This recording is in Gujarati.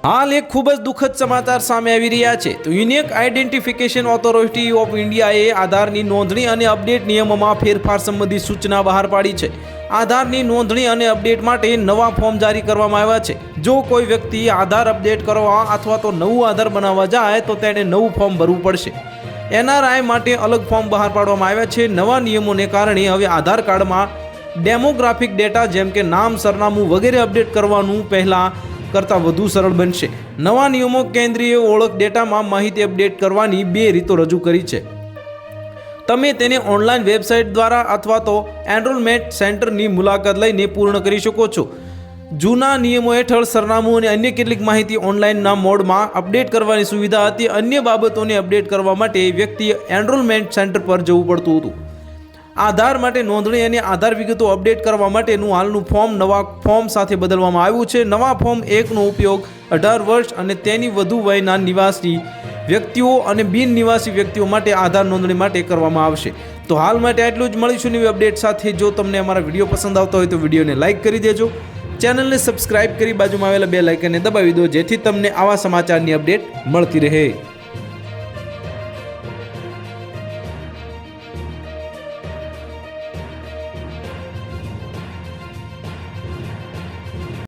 હાલ એક ખૂબ જ દુઃખદ સમાચાર સામે આવી રહ્યા છે તો યુનિક આઇડેન્ટિફિકેશન ઓથોરિટી ઓફ ઇન્ડિયાએ આધારની નોંધણી અને અપડેટ નિયમોમાં ફેરફાર સંબંધી સૂચના બહાર પાડી છે। આધારની નોંધણી અને અપડેટ માટે નવા ફોર્મ જારી કરવામાં આવ્યા છે। જો કોઈ વ્યક્તિ આધાર અપડેટ કરવા અથવા તો નવું આધાર બનાવવા જાય તો તેણે નવું ફોર્મ ભરવું પડશે। એનઆરઆઈ માટે અલગ ફોર્મ બહાર પાડવામાં આવ્યા છે। નવા નિયમોને કારણે હવે આધાર કાર્ડમાં ડેમોગ્રાફિક ડેટા જેમ કે નામ, સરનામું વગેરે અપડેટ કરવાનું પહેલાં કરતાં વધુ સરળ બનશે। નવા નિયમો કેન્દ્રીય ઓળખ ડેટામાં માહિતી અપડેટ કરવાની 2 રીતો રજૂ કરી છે। તમે તેને ઓનલાઈન વેબસાઇટ દ્વારા અથવા તો એનરોલમેન્ટ સેન્ટરની મુલાકાત લઈને પૂર્ણ કરી શકો છો। જૂના નિયમો હેઠળ સરનામું અને અન્ય કેટલીક માહિતી ઓનલાઈનના મોડમાં અપડેટ કરવાની સુવિધા હતી। અન્ય બાબતોને અપડેટ કરવા માટે વ્યક્તિએ એનરોલમેન્ટ સેન્ટર પર જવું પડતું હતું। આધાર માટે નોંધણી અને આધાર વિગતો અપડેટ કરવા માટેનું હાલનું ફોર્મ નવા ફોર્મ સાથે બદલવામાં આવ્યું છે। નવા ફોર્મ 1નો ઉપયોગ 18 વર્ષ અને તેની વધુ વયના નિવાસી વ્યક્તિઓ અને બિન નિવાસી વ્યક્તિઓ માટે આધાર નોંધણી માટે કરવામાં આવશે। તો હાલ માટે આટલું જ। મળીશું નવી અપડેટ સાથે। જો તમને અમારા વિડીયો પસંદ આવતો હોય તો વિડીયોને લાઇક કરી દેજો, ચેનલને સબસ્ક્રાઇબ કરી બાજુમાં આવેલા બેલ આઇકનને દબાવી દો જેથી તમને આવા સમાચારની અપડેટ મળતી રહે।